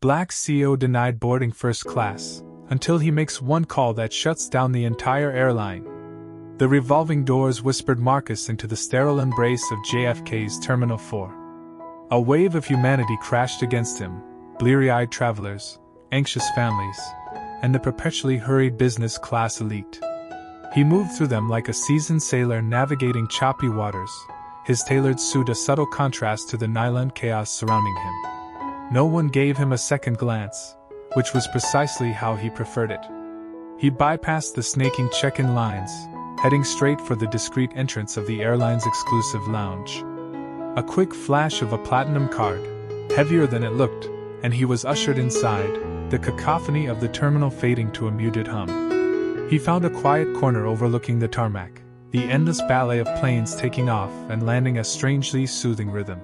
Black CEO denied boarding first class, until he makes one call that shuts down the entire airline. The revolving doors whispered Marcus into the sterile embrace of JFK's Terminal 4. A wave of humanity crashed against him, bleary-eyed travelers, anxious families, and the perpetually hurried business class elite. He moved through them like a seasoned sailor navigating choppy waters, his tailored suit a subtle contrast to the nylon chaos surrounding him. No one gave him a second glance, which was precisely how he preferred it. He bypassed the snaking check-in lines, heading straight for the discreet entrance of the airline's exclusive lounge. A quick flash of a platinum card, heavier than it looked, and he was ushered inside, the cacophony of the terminal fading to a muted hum. He found a quiet corner overlooking the tarmac, the endless ballet of planes taking off and landing a strangely soothing rhythm.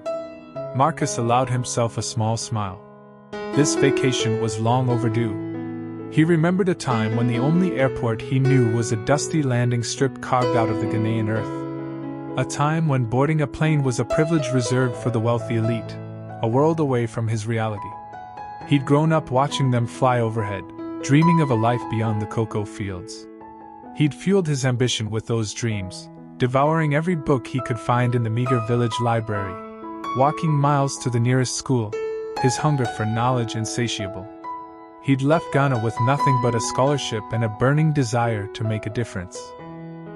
Marcus allowed himself a small smile. This vacation was long overdue. He remembered a time when the only airport he knew was a dusty landing strip carved out of the Ghanaian earth. A time when boarding a plane was a privilege reserved for the wealthy elite, a world away from his reality. He'd grown up watching them fly overhead, dreaming of a life beyond the cocoa fields. He'd fueled his ambition with those dreams, devouring every book he could find in the meager village library, walking miles to the nearest school, his hunger for knowledge insatiable. He'd left Ghana with nothing but a scholarship and a burning desire to make a difference.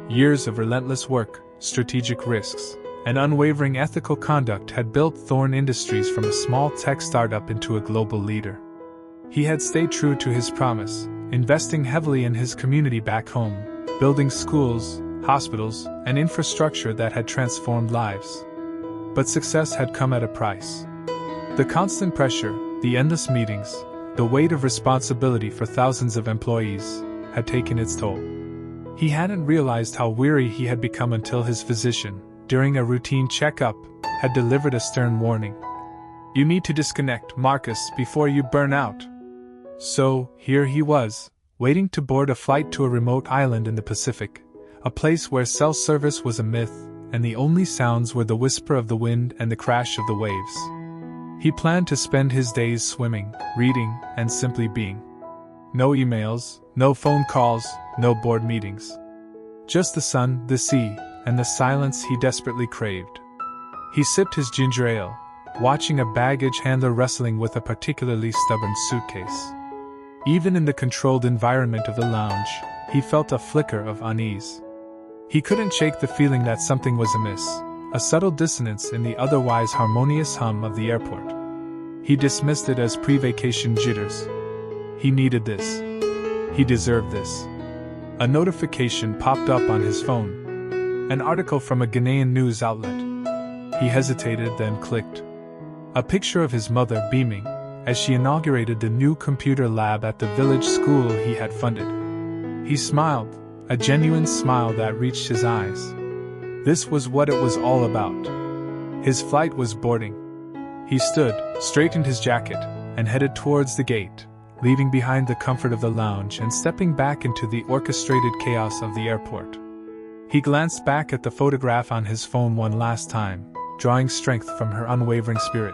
Years of relentless work, strategic risks, and unwavering ethical conduct had built Thorne Industries from a small tech startup into a global leader. He had stayed true to his promise, investing heavily in his community back home, building schools, hospitals, and infrastructure that had transformed lives. But success had come at a price. The constant pressure, the endless meetings, the weight of responsibility for thousands of employees, had taken its toll. He hadn't realized how weary he had become until his physician, during a routine checkup, had delivered a stern warning. "You need to disconnect, Marcus, before you burn out." So, here he was, waiting to board a flight to a remote island in the Pacific, a place where cell service was a myth, and the only sounds were the whisper of the wind and the crash of the waves. He planned to spend his days swimming, reading, and simply being. No emails, no phone calls, no board meetings. Just the sun, the sea, and the silence he desperately craved. He sipped his ginger ale, watching a baggage handler wrestling with a particularly stubborn suitcase. Even in the controlled environment of the lounge, he felt a flicker of unease. He couldn't shake the feeling that something was amiss, a subtle dissonance in the otherwise harmonious hum of the airport. He dismissed it as pre-vacation jitters. He needed this. He deserved this. A notification popped up on his phone. An article from a Ghanaian news outlet. He hesitated, then clicked. A picture of his mother beaming, as she inaugurated the new computer lab at the village school he had funded. He smiled, a genuine smile that reached his eyes. This was what it was all about. His flight was boarding. He stood, straightened his jacket, and headed towards the gate, leaving behind the comfort of the lounge and stepping back into the orchestrated chaos of the airport. He glanced back at the photograph on his phone one last time, drawing strength from her unwavering spirit.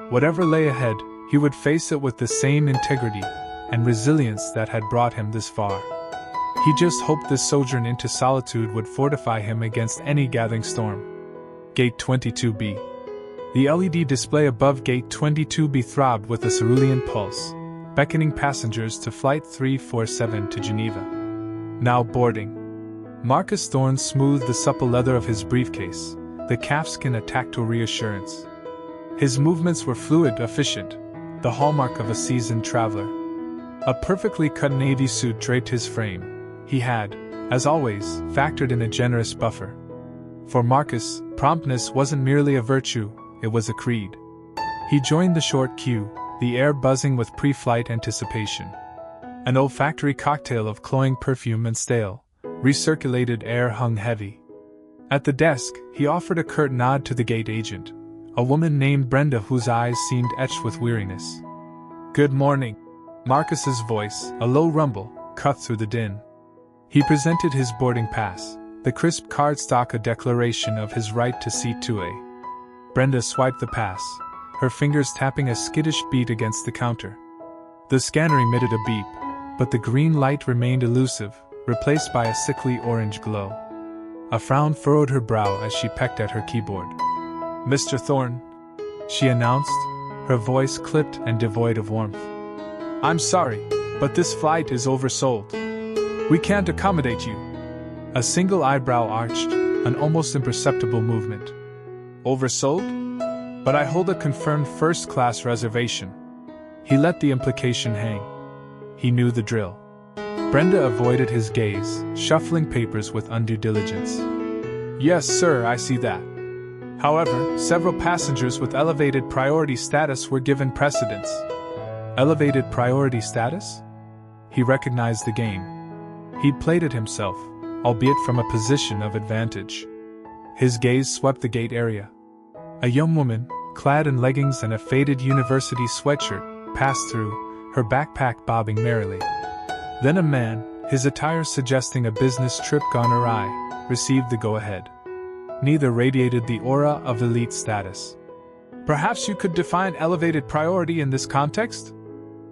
Whatever lay ahead, he would face it with the same integrity and resilience that had brought him this far. He just hoped this sojourn into solitude would fortify him against any gathering storm. Gate 22B. The LED display above Gate 22B throbbed with a cerulean pulse, beckoning passengers to Flight 347 to Geneva. Now boarding. Marcus Thorne smoothed the supple leather of his briefcase, the calfskin a tactile reassurance. His movements were fluid, efficient, the hallmark of a seasoned traveler. A perfectly cut navy suit draped his frame. He had, as always, factored in a generous buffer. For Marcus, promptness wasn't merely a virtue, it was a creed. He joined the short queue, the air buzzing with pre-flight anticipation. An olfactory cocktail of cloying perfume and stale, recirculated air hung heavy. At the desk, he offered a curt nod to the gate agent, a woman named Brenda whose eyes seemed etched with weariness. "Good morning." Marcus's voice, a low rumble, cut through the din. He presented his boarding pass, the crisp cardstock a declaration of his right to seat 2A. Brenda swiped the pass, her fingers tapping a skittish beat against the counter. The scanner emitted a beep, but the green light remained elusive, replaced by a sickly orange glow. A frown furrowed her brow as she pecked at her keyboard. "Mr. Thorne," she announced, her voice clipped and devoid of warmth. "I'm sorry, but this flight is oversold. We can't accommodate you." A single eyebrow arched, an almost imperceptible movement. "Oversold? But I hold a confirmed first-class reservation." He let the implication hang. He knew the drill. Brenda avoided his gaze, shuffling papers with undue diligence. "Yes, sir, I see that. However, several passengers with elevated priority status were given precedence." Elevated priority status? He recognized the game. He'd played it himself, albeit from a position of advantage. His gaze swept the gate area. A young woman, clad in leggings and a faded university sweatshirt, passed through, her backpack bobbing merrily. Then a man, his attire suggesting a business trip gone awry, received the go-ahead. Neither radiated the aura of elite status. "Perhaps you could define elevated priority in this context?"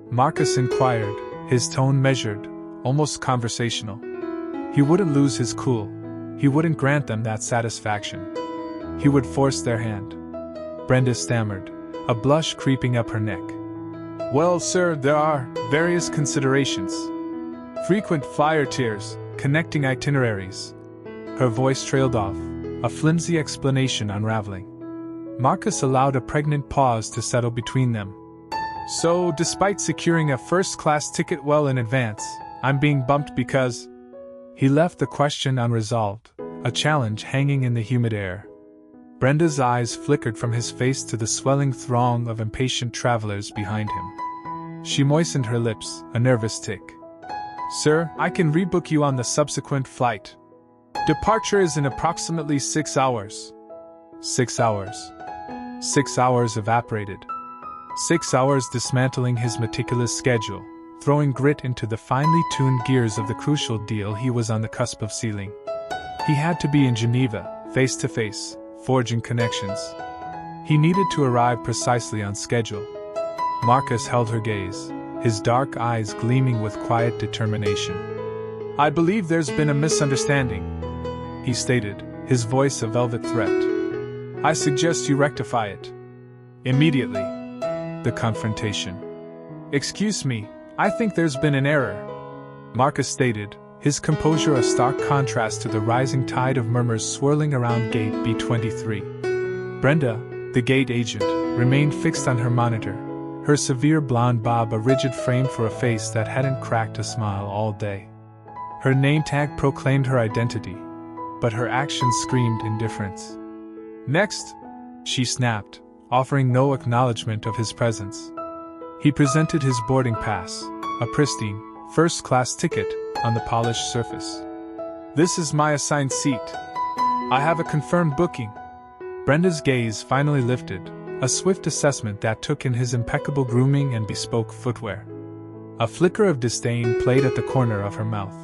Marcus inquired, his tone measured, almost conversational. He wouldn't lose his cool. He wouldn't grant them that satisfaction. He would force their hand. Brenda stammered, a blush creeping up her neck. "Well, sir, there are various considerations. Frequent flyer tiers, connecting itineraries." Her voice trailed off, a flimsy explanation unraveling. Marcus allowed a pregnant pause to settle between them. "So, despite securing a first-class ticket well in advance, I'm being bumped because—" He left the question unresolved, a challenge hanging in the humid air. Brenda's eyes flickered from his face to the swelling throng of impatient travelers behind him. She moistened her lips, a nervous tick. "Sir, I can rebook you on the subsequent flight. Departure is in approximately 6 hours. 6 hours. 6 hours evaporated. 6 hours dismantling his meticulous schedule, throwing grit into the finely tuned gears of the crucial deal he was on the cusp of sealing. He had to be in Geneva, face to face, forging connections. He needed to arrive precisely on schedule. Marcus held her gaze, his dark eyes gleaming with quiet determination. "I believe there's been a misunderstanding," he stated, his voice a velvet threat. "I suggest you rectify it. Immediately." The confrontation. "Excuse me, I think there's been an error," Marcus stated, his composure a stark contrast to the rising tide of murmurs swirling around gate B23. Brenda, the gate agent, remained fixed on her monitor, her severe blonde bob a rigid frame for a face that hadn't cracked a smile all day. Her name tag proclaimed her identity, but her actions screamed indifference. "Next," she snapped, offering no acknowledgement of his presence. He presented his boarding pass, a pristine, first-class ticket, on the polished surface. "This is my assigned seat. I have a confirmed booking." Brenda's gaze finally lifted, a swift assessment that took in his impeccable grooming and bespoke footwear. A flicker of disdain played at the corner of her mouth.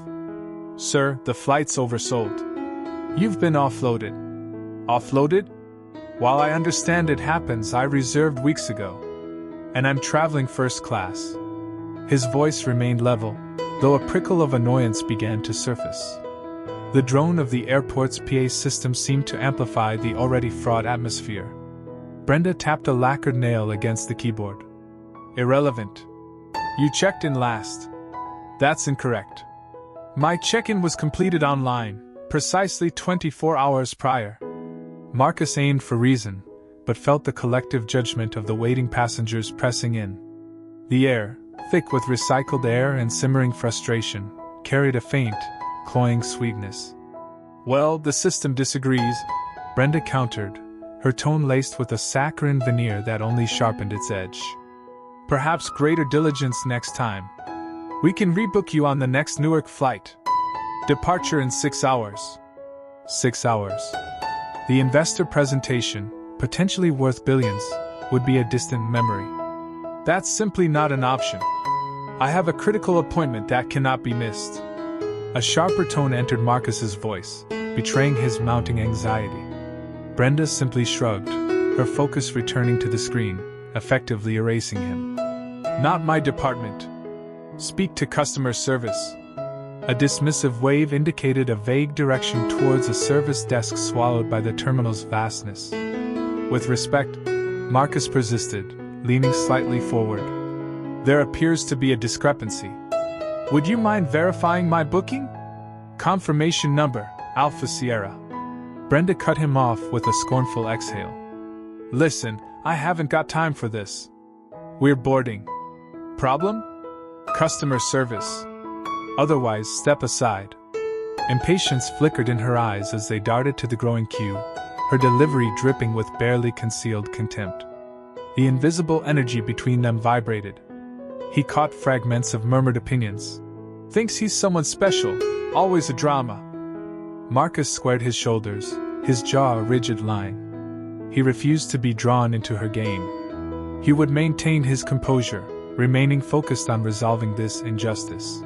"Sir, the flight's oversold. You've been offloaded." "Offloaded? While I understand it happens, I reserved weeks ago. And I'm traveling first class." His voice remained level, though a prickle of annoyance began to surface. The drone of the airport's PA system seemed to amplify the already fraught atmosphere. Brenda tapped a lacquered nail against the keyboard. "Irrelevant. You checked in last." "That's incorrect. My check-in was completed online, precisely 24 hours prior." Marcus aimed for reason, but felt the collective judgment of the waiting passengers pressing in. The air, thick with recycled air and simmering frustration, carried a faint, cloying sweetness. "Well, the system disagrees," Brenda countered, her tone laced with a saccharine veneer that only sharpened its edge. "Perhaps greater diligence next time. We can rebook you on the next Newark flight. Departure in 6 hours. 6 hours. The investor presentation, potentially worth billions, would be a distant memory. That's simply not an option. I have a critical appointment that cannot be missed." A sharper tone entered Marcus's voice, betraying his mounting anxiety. Brenda simply shrugged, her focus returning to the screen, effectively erasing him. Not my department. Speak to customer service. A dismissive wave indicated a vague direction towards a service desk swallowed by the terminal's vastness. With respect, Marcus persisted, leaning slightly forward. There appears to be a discrepancy. Would you mind verifying my booking? Confirmation number, Alpha Sierra. Brenda cut him off with a scornful exhale. Listen, I haven't got time for this. We're boarding. Problem? Customer service. Otherwise, step aside. Impatience flickered in her eyes as they darted to the growing queue, her delivery dripping with barely concealed contempt. The invisible energy between them vibrated. He caught fragments of murmured opinions. Thinks he's someone special, always a drama. Marcus squared his shoulders, his jaw a rigid line. He refused to be drawn into her game. He would maintain his composure, remaining focused on resolving this injustice.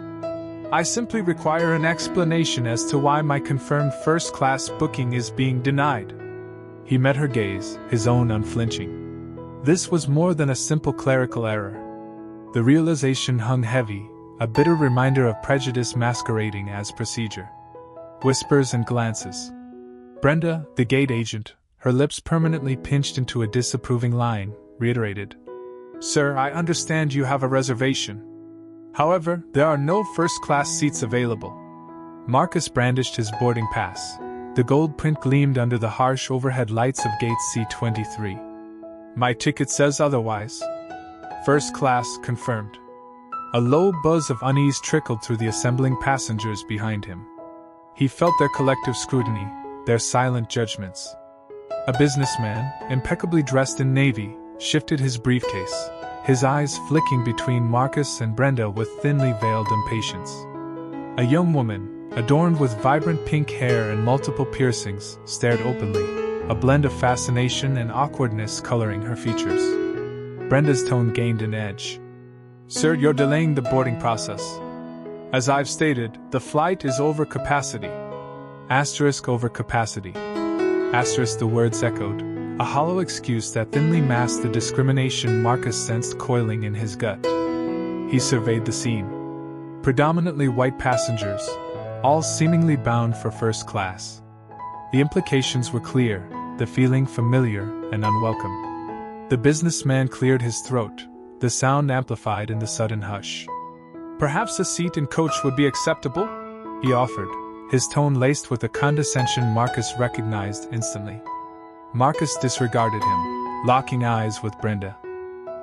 I simply require an explanation as to why my confirmed first-class booking is being denied. He met her gaze, his own unflinching. This was more than a simple clerical error. The realization hung heavy, a bitter reminder of prejudice masquerading as procedure. Whispers and glances. Brenda, the gate agent, her lips permanently pinched into a disapproving line, reiterated. Sir, I understand you have a reservation. However, there are no first-class seats available. Marcus brandished his boarding pass. The gold print gleamed under the harsh overhead lights of gate C23. My ticket says otherwise. First class confirmed. A low buzz of unease trickled through the assembling passengers behind him. He felt their collective scrutiny, their silent judgments. A businessman, impeccably dressed in navy, shifted his briefcase, his eyes flicking between Marcus and Brenda with thinly veiled impatience. A young woman, adorned with vibrant pink hair and multiple piercings, stared openly, a blend of fascination and awkwardness coloring her features. Brenda's tone gained an edge. Sir, you're delaying the boarding process. As I've stated, the flight is over capacity. Asterisk over capacity. Asterisk, the words echoed, a hollow excuse that thinly masked the discrimination Marcus sensed coiling in his gut. He surveyed the scene. Predominantly white passengers, all seemingly bound for first class. The implications were clear, the feeling familiar and unwelcome. The businessman cleared his throat, the sound amplified in the sudden hush. Perhaps a seat in coach would be acceptable? He offered, his tone laced with a condescension Marcus recognized instantly. Marcus disregarded him, locking eyes with Brenda.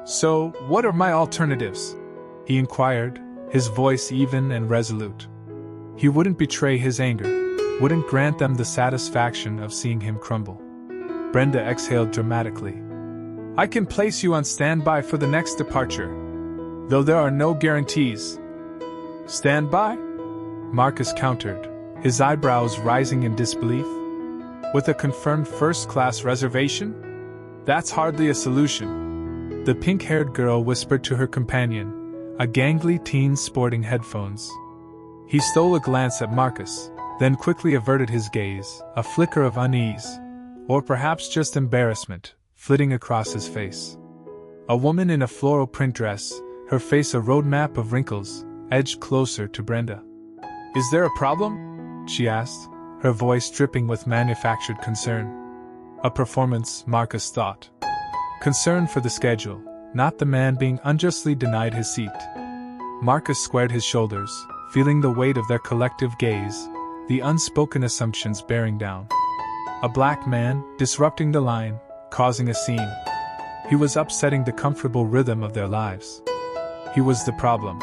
So, what are my alternatives? He inquired, his voice even and resolute. He wouldn't betray his anger, wouldn't grant them the satisfaction of seeing him crumble. Brenda exhaled dramatically. I can place you on standby for the next departure, though there are no guarantees. Standby? Marcus countered, his eyebrows rising in disbelief. With a confirmed first-class reservation? That's hardly a solution. The pink-haired girl whispered to her companion, a gangly teen sporting headphones. He stole a glance at Marcus, then quickly averted his gaze, a flicker of unease, or perhaps just embarrassment, flitting across his face. A woman in a floral print dress, her face a roadmap of wrinkles, edged closer to Brenda. Is there a problem? She asked, her voice dripping with manufactured concern. A performance, Marcus thought. Concern for the schedule, not the man being unjustly denied his seat. Marcus squared his shoulders, feeling the weight of their collective gaze, the unspoken assumptions bearing down. A black man, disrupting the line, causing a scene. He was upsetting the comfortable rhythm of their lives. He was the problem.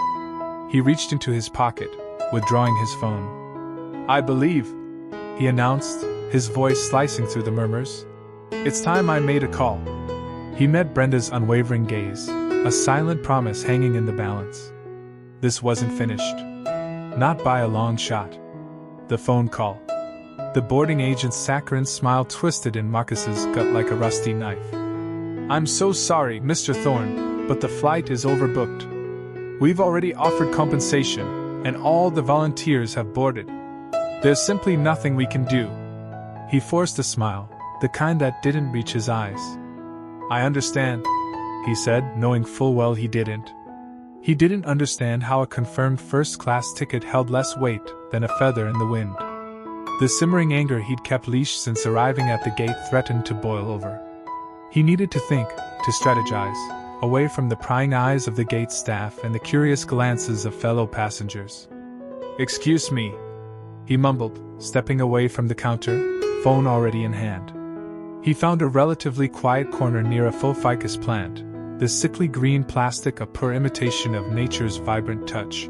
He reached into his pocket, withdrawing his phone. I believe, he announced, his voice slicing through the murmurs. It's time I made a call. He met Brenda's unwavering gaze, a silent promise hanging in the balance. This wasn't finished. Not by a long shot. The phone call. The boarding agent's saccharine smile twisted in Marcus's gut like a rusty knife. I'm so sorry, Mr. Thorne, but the flight is overbooked. We've already offered compensation, and all the volunteers have boarded. There's simply nothing we can do. He forced a smile, the kind that didn't reach his eyes. I understand. he said, knowing full well he didn't. He didn't understand how a confirmed first-class ticket held less weight than a feather in the wind. The simmering anger he'd kept leashed since arriving at the gate threatened to boil over. He needed to think, to strategize, away from the prying eyes of the gate staff and the curious glances of fellow passengers. "Excuse me," he mumbled, stepping away from the counter, phone already in hand. He found a relatively quiet corner near a full ficus plant, the sickly green plastic a poor imitation of nature's vibrant touch.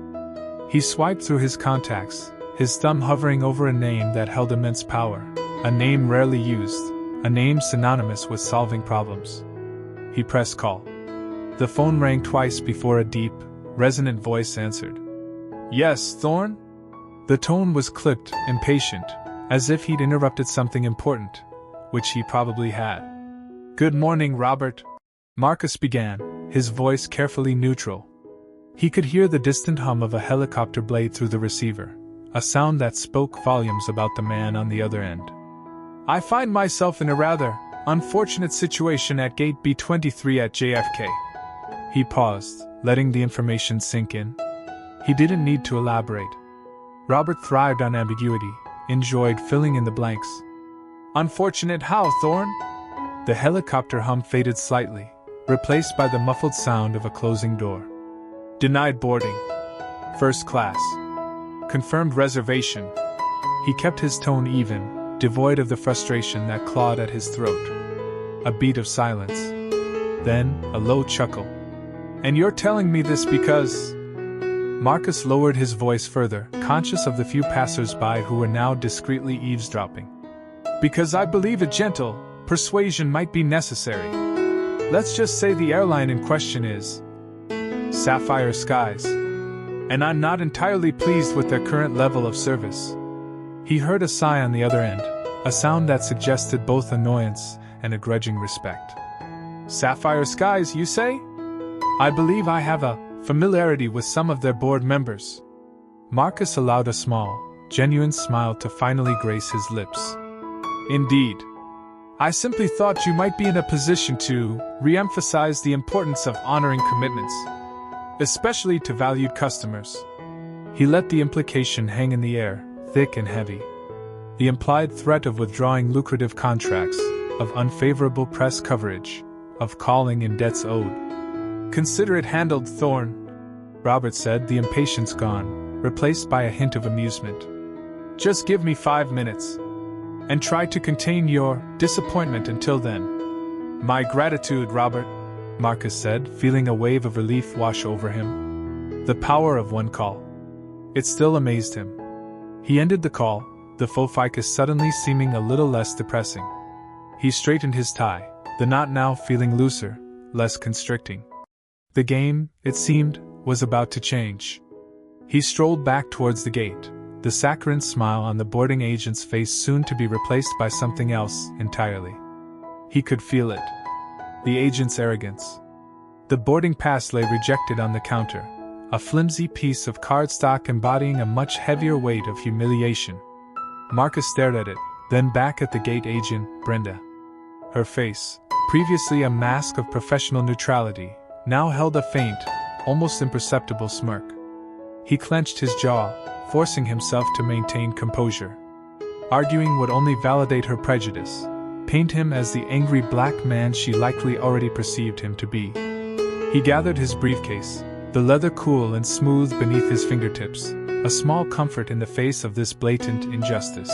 He swiped through his contacts, his thumb hovering over a name that held immense power, a name rarely used, a name synonymous with solving problems. He pressed call. The phone rang twice before a deep, resonant voice answered. "Yes, Thorne?" The tone was clipped, impatient, as if he'd interrupted something important, which he probably had. "Good morning, Robert," Marcus began, his voice carefully neutral. He could hear the distant hum of a helicopter blade through the receiver, a sound that spoke volumes about the man on the other end. "I find myself in a rather unfortunate situation at Gate B23 at JFK." He paused, letting the information sink in. He didn't need to elaborate. Robert thrived on ambiguity, enjoyed filling in the blanks. "Unfortunate how, Thorne?" The helicopter hum faded slightly, replaced by the muffled sound of a closing door. "Denied boarding. First class. Confirmed reservation." He kept his tone even, devoid of the frustration that clawed at his throat. A beat of silence. Then, a low chuckle. "And you're telling me this because—" Marcus lowered his voice further, conscious of the few passers-by who were now discreetly eavesdropping. "Because I believe a gentle persuasion might be necessary. Let's just say the airline in question is Sapphire Skies, and I'm not entirely pleased with their current level of service." He heard a sigh on the other end, a sound that suggested both annoyance and a grudging respect. "Sapphire Skies, you say? I believe I have a familiarity with some of their board members." Marcus allowed a small, genuine smile to finally grace his lips. "Indeed. I simply thought you might be in a position to re-emphasize the importance of honoring commitments, especially to valued customers." He let the implication hang in the air, thick and heavy. The implied threat of withdrawing lucrative contracts, of unfavorable press coverage, of calling in debts owed. "Consider it handled, Thorne," Robert said, the impatience gone, replaced by a hint of amusement. "Just give me 5 minutes. And try to contain your disappointment until then." "My gratitude, Robert," Marcus said, feeling a wave of relief wash over him. The power of one call. It still amazed him. He ended the call, the faux ficus suddenly seeming a little less depressing. He straightened his tie, the knot now feeling looser, less constricting. The game, it seemed, was about to change. He strolled back towards the gate, the saccharine smile on the boarding agent's face soon to be replaced by something else entirely. He could feel it. The agent's arrogance. The boarding pass lay rejected on the counter, a flimsy piece of cardstock embodying a much heavier weight of humiliation. Marcus stared at it, then back at the gate agent, Brenda. Her face, previously a mask of professional neutrality, now held a faint, almost imperceptible smirk. He clenched his jaw, forcing himself to maintain composure. Arguing would only validate her prejudice, paint him as the angry black man she likely already perceived him to be. He gathered his briefcase, the leather cool and smooth beneath his fingertips, a small comfort in the face of this blatant injustice.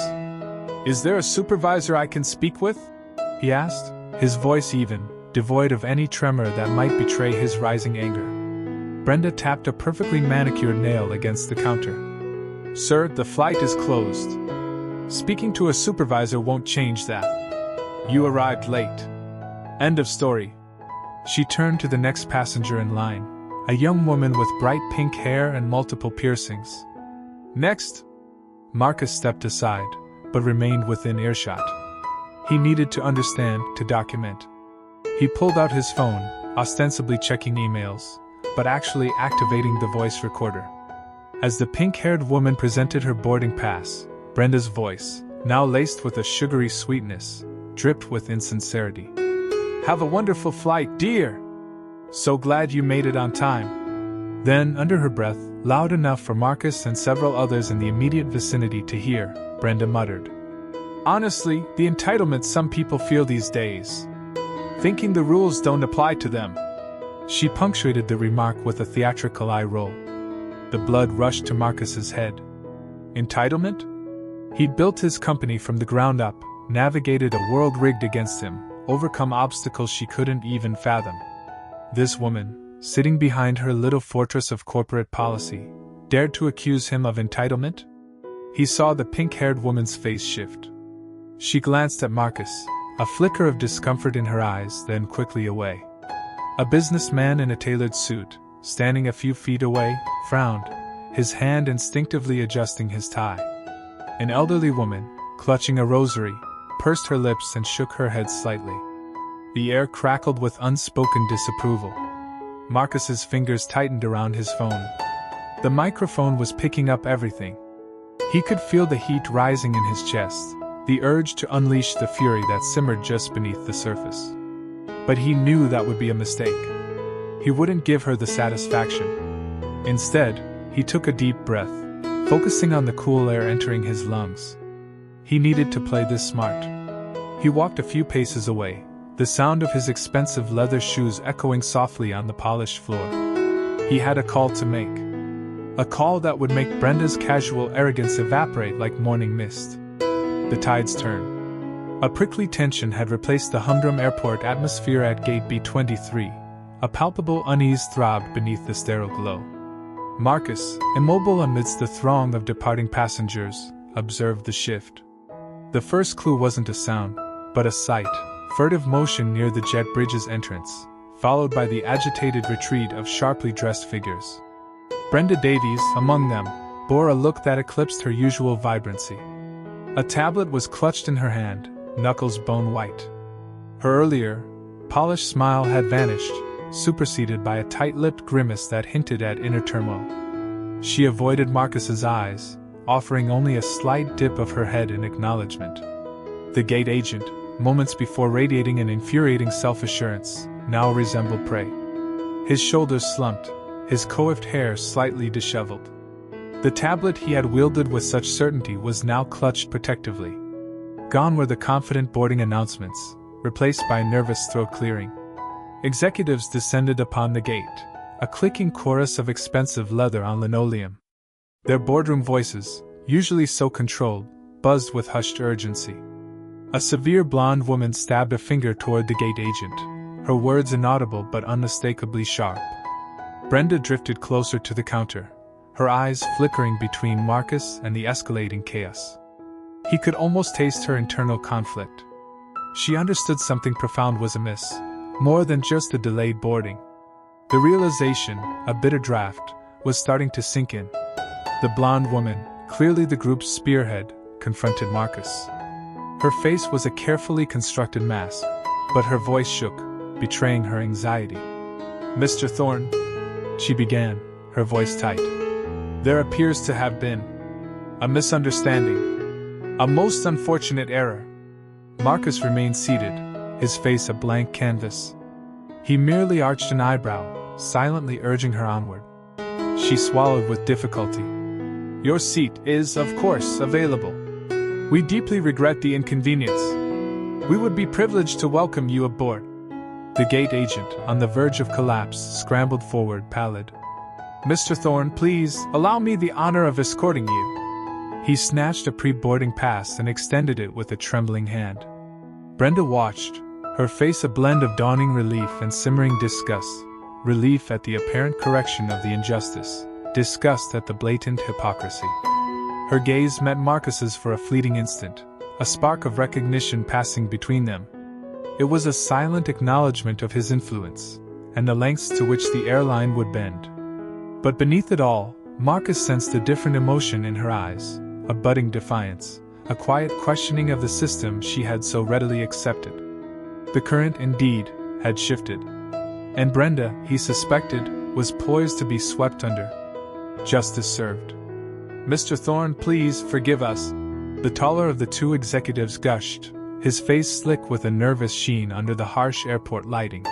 "Is there a supervisor I can speak with?" he asked, his voice even, devoid of any tremor that might betray his rising anger. Brenda tapped a perfectly manicured nail against the counter. "Sir, the flight is closed. Speaking to a supervisor won't change that. You arrived late. End of story." She turned to the next passenger in line, a young woman with bright pink hair and multiple piercings. "Next." Marcus stepped aside, but remained within earshot. He needed to understand, to document. He pulled out his phone, ostensibly checking emails, but actually activating the voice recorder. As the pink-haired woman presented her boarding pass, Brenda's voice, now laced with a sugary sweetness, dripped with insincerity. "Have a wonderful flight, dear. So glad you made it on time." Then, under her breath, loud enough for Marcus and several others in the immediate vicinity to hear, Brenda muttered, "Honestly, the entitlement some people feel these days. Thinking the rules don't apply to them." She punctuated the remark with a theatrical eye roll. The blood rushed to Marcus's head. Entitlement? He'd built his company from the ground up, navigated a world rigged against him, overcome obstacles she couldn't even fathom. This woman, sitting behind her little fortress of corporate policy, dared to accuse him of entitlement? He saw the pink-haired woman's face shift. She glanced at Marcus, a flicker of discomfort in her eyes, then quickly away. A businessman in a tailored suit, standing a few feet away, frowned, his hand instinctively adjusting his tie. An elderly woman, clutching a rosary, pursed her lips and shook her head slightly. The air crackled with unspoken disapproval. Marcus's fingers tightened around his phone. The microphone was picking up everything. He could feel the heat rising in his chest, the urge to unleash the fury that simmered just beneath the surface. But he knew that would be a mistake. He wouldn't give her the satisfaction. Instead, he took a deep breath, focusing on the cool air entering his lungs. He needed to play this smart. He walked a few paces away, the sound of his expensive leather shoes echoing softly on the polished floor. He had a call to make. A call that would make Brenda's casual arrogance evaporate like morning mist. The tides turned. A prickly tension had replaced the humdrum airport atmosphere at Gate B-23. A palpable unease throbbed beneath the sterile glow. Marcus, immobile amidst the throng of departing passengers, observed the shift. The first clue wasn't a sound, but a sight. Furtive motion near the jet bridge's entrance, followed by the agitated retreat of sharply dressed figures. Brenda Davies, among them, bore a look that eclipsed her usual vibrancy. A tablet was clutched in her hand, knuckles bone white. Her earlier, polished smile had vanished, superseded by a tight-lipped grimace that hinted at inner turmoil. She avoided Marcus's eyes, offering only a slight dip of her head in acknowledgement. The gate agent, moments before radiating an infuriating self-assurance, now resembled prey. His shoulders slumped, his coiffed hair slightly disheveled. The tablet he had wielded with such certainty was now clutched protectively. Gone were the confident boarding announcements, replaced by nervous throat clearing. Executives descended upon the gate, a clicking chorus of expensive leather on linoleum. Their boardroom voices, usually so controlled, buzzed with hushed urgency. A severe blonde woman stabbed a finger toward the gate agent, her words inaudible but unmistakably sharp. Brenda drifted closer to the counter, her eyes flickering between Marcus and the escalating chaos. He could almost taste her internal conflict. She understood something profound was amiss, more than just the delayed boarding. The realization, a bitter draft, was starting to sink in. The blonde woman, clearly the group's spearhead, confronted Marcus. Her face was a carefully constructed mask, but her voice shook, betraying her anxiety. "Mr. Thorne," she began, her voice tight. "There appears to have been a misunderstanding. A most unfortunate error." Marcus remained seated, his face a blank canvas. He merely arched an eyebrow, silently urging her onward. She swallowed with difficulty. "Your seat is, of course, available. We deeply regret the inconvenience. We would be privileged to welcome you aboard." The gate agent, on the verge of collapse, scrambled forward, pallid. "Mr. Thorne, please, allow me the honor of escorting you." He snatched a pre-boarding pass and extended it with a trembling hand. Brenda watched, her face a blend of dawning relief and simmering disgust. Relief at the apparent correction of the injustice, disgust at the blatant hypocrisy. Her gaze met Marcus's for a fleeting instant, a spark of recognition passing between them. It was a silent acknowledgement of his influence, and the lengths to which the airline would bend. But beneath it all, Marcus sensed a different emotion in her eyes, a budding defiance, a quiet questioning of the system she had so readily accepted. The current, indeed, had shifted. And Brenda, he suspected, was poised to be swept under. Justice served. "Mr. Thorne, please forgive us." The taller of the two executives gushed, his face slick with a nervous sheen under the harsh airport lighting.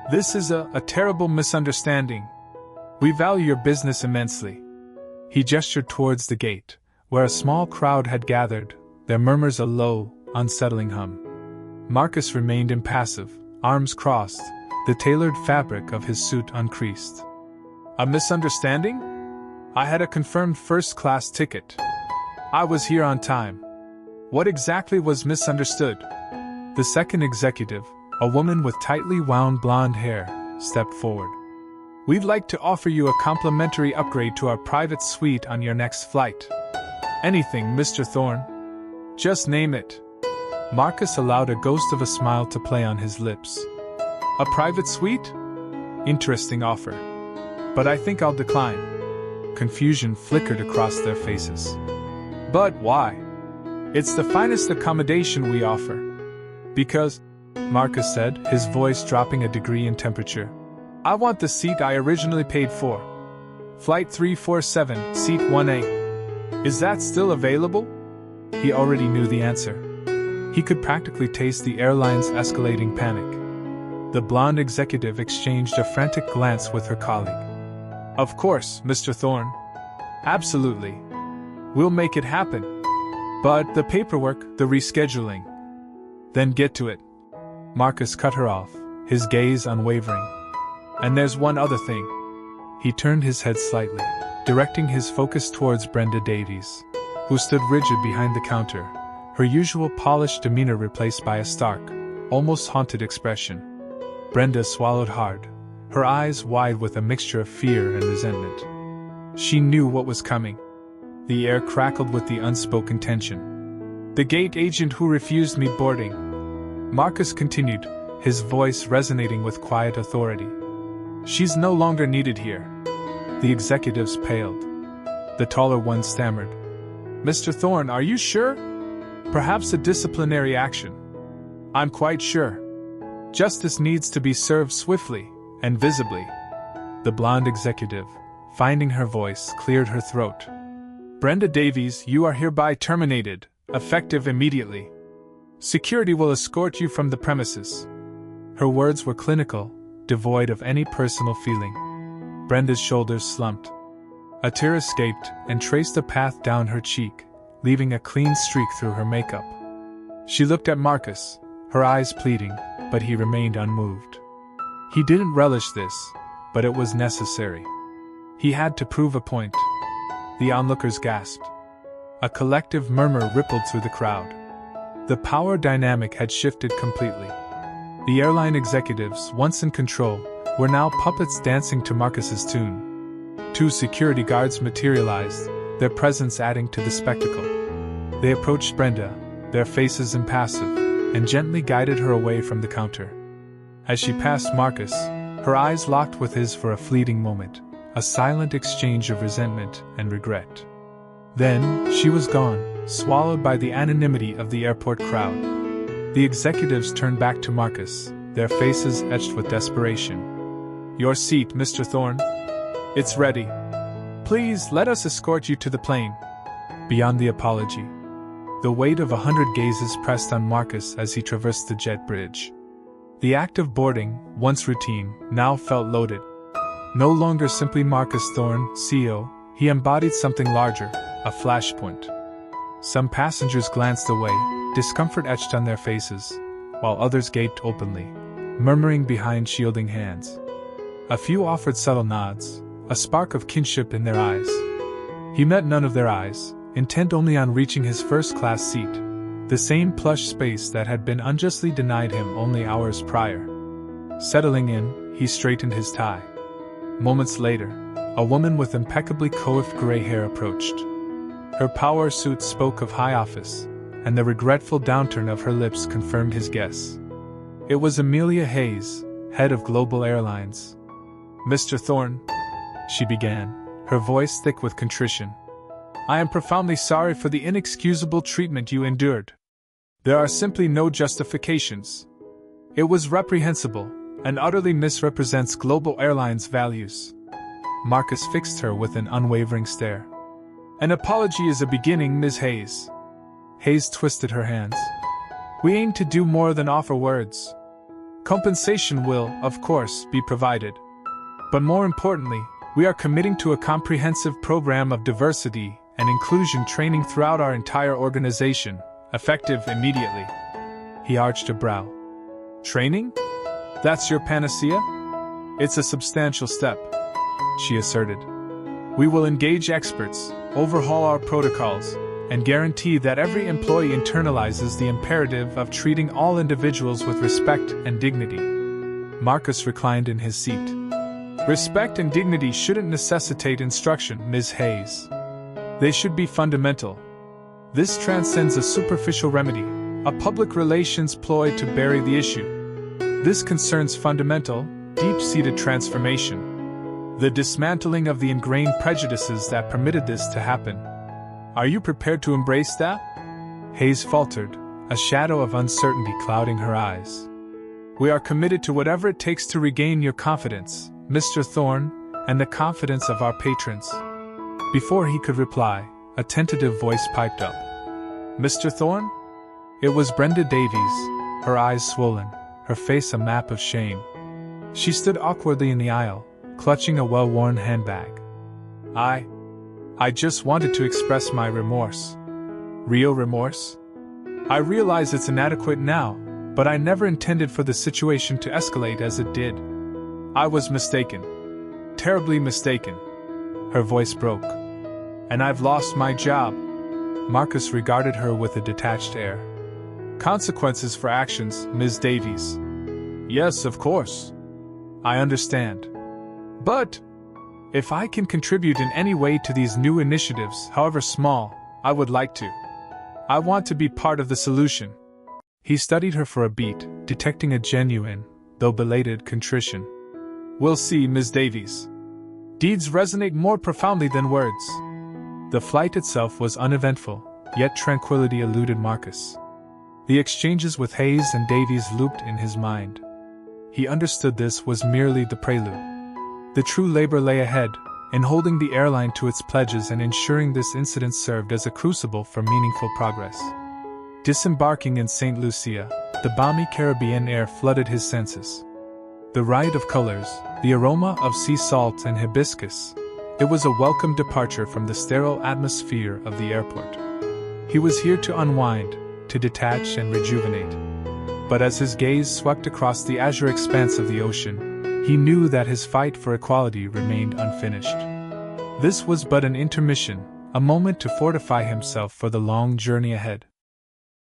This is a terrible misunderstanding. We value your business immensely. He gestured towards the gate, where a small crowd had gathered, their murmurs a low, unsettling hum. Marcus remained impassive, arms crossed, the tailored fabric of his suit uncreased. A misunderstanding? I had a confirmed first-class ticket. I was here on time. What exactly was misunderstood? The second executive, a woman with tightly wound blonde hair, stepped forward. We'd like to offer you a complimentary upgrade to our private suite on your next flight. Anything, Mr. Thorne. Just name it. Marcus allowed a ghost of a smile to play on his lips. A private suite? Interesting offer. But I think I'll decline. Confusion flickered across their faces. But why? It's the finest accommodation we offer. Because, Marcus said, his voice dropping a degree in temperature, I want the seat I originally paid for. Flight 347, seat 1A. Is that still available? He already knew the answer. He could practically taste the airline's escalating panic. The blonde executive exchanged a frantic glance with her colleague. Of course, Mr. Thorne. Absolutely. We'll make it happen. But the paperwork, the rescheduling. Then get to it. Marcus cut her off, his gaze unwavering. And there's one other thing. He turned his head slightly, directing his focus towards Brenda Davies, who stood rigid behind the counter, her usual polished demeanor replaced by a stark, almost haunted expression. Brenda swallowed hard, her eyes wide with a mixture of fear and resentment. She knew what was coming. The air crackled with the unspoken tension. The gate agent who refused me boarding. Marcus continued, his voice resonating with quiet authority. She's no longer needed here. The executives paled. The taller one stammered. Mr. Thorne, are you sure? Perhaps a disciplinary action. I'm quite sure. Justice needs to be served swiftly and visibly. The blonde executive, finding her voice, cleared her throat. Brenda Davies, you are hereby terminated, effective immediately. Security will escort you from the premises. Her words were clinical, devoid of any personal feeling. Brenda's shoulders slumped. A tear escaped and traced a path down her cheek, leaving a clean streak through her makeup. She looked at Marcus, her eyes pleading, but he remained unmoved. He didn't relish this, but it was necessary. He had to prove a point. The onlookers gasped. A collective murmur rippled through the crowd. The power dynamic had shifted completely. The airline executives, once in control, were now puppets dancing to Marcus's tune. Two security guards materialized, their presence adding to the spectacle. They approached Brenda, their faces impassive, and gently guided her away from the counter. As she passed Marcus, her eyes locked with his for a fleeting moment, a silent exchange of resentment and regret. Then, she was gone, swallowed by the anonymity of the airport crowd. The executives turned back to Marcus, their faces etched with desperation. Your seat, Mr. Thorne. It's ready. Please let us escort you to the plane. Beyond the apology, the weight of 100 gazes pressed on Marcus as he traversed the jet bridge. The act of boarding, once routine, now felt loaded. No longer simply Marcus Thorne, CEO, he embodied something larger, a flashpoint. Some passengers glanced away, discomfort etched on their faces, while others gaped openly, murmuring behind shielding hands. A few offered subtle nods, a spark of kinship in their eyes. He met none of their eyes, intent only on reaching his first-class seat, the same plush space that had been unjustly denied him only hours prior. Settling in, he straightened his tie. Moments later, a woman with impeccably coiffed gray hair approached. Her power suit spoke of high office, and the regretful downturn of her lips confirmed his guess. It was Amelia Hayes, head of Global Airlines. Mr. Thorne, she began, her voice thick with contrition. I am profoundly sorry for the inexcusable treatment you endured. There are simply no justifications. It was reprehensible, and utterly misrepresents Global Airlines' values. Marcus fixed her with an unwavering stare. An apology is a beginning, Ms. Hayes. Hayes twisted her hands. We aim to do more than offer words. Compensation will, of course, be provided. But more importantly, we are committing to a comprehensive program of diversity and inclusion training throughout our entire organization, effective immediately. He arched a brow. Training? That's your panacea? It's a substantial step, she asserted. We will engage experts, overhaul our protocols, and guarantee that every employee internalizes the imperative of treating all individuals with respect and dignity. Marcus reclined in his seat. Respect and dignity shouldn't necessitate instruction, Ms. Hayes. They should be fundamental. This transcends a superficial remedy, a public relations ploy to bury the issue. This concerns fundamental, deep-seated transformation. The dismantling of the ingrained prejudices that permitted this to happen. Are you prepared to embrace that? Hayes faltered, a shadow of uncertainty clouding her eyes. We are committed to whatever it takes to regain your confidence, Mr. Thorne, and the confidence of our patrons. Before he could reply, a tentative voice piped up. Mr. Thorne? It was Brenda Davies, her eyes swollen, her face a map of shame. She stood awkwardly in the aisle, clutching a well-worn handbag. I just wanted to express my remorse. Real remorse? I realize it's inadequate now, but I never intended for the situation to escalate as it did. I was mistaken. Terribly mistaken. Her voice broke. And I've lost my job. Marcus regarded her with a detached air. Consequences for actions, Ms. Davies. Yes, of course. I understand. But if I can contribute in any way to these new initiatives, however small, I would like to. I want to be part of the solution. He studied her for a beat, detecting a genuine, though belated, contrition. We'll see, Ms. Davies. Deeds resonate more profoundly than words. The flight itself was uneventful, yet tranquility eluded Marcus. The exchanges with Hayes and Davies looped in his mind. He understood this was merely the prelude. The true labor lay ahead, in holding the airline to its pledges and ensuring this incident served as a crucible for meaningful progress. Disembarking in St. Lucia, the balmy Caribbean air flooded his senses. The riot of colors, the aroma of sea salt and hibiscus, it was a welcome departure from the sterile atmosphere of the airport. He was here to unwind, to detach and rejuvenate. But as his gaze swept across the azure expanse of the ocean, he knew that his fight for equality remained unfinished. This was but an intermission, a moment to fortify himself for the long journey ahead.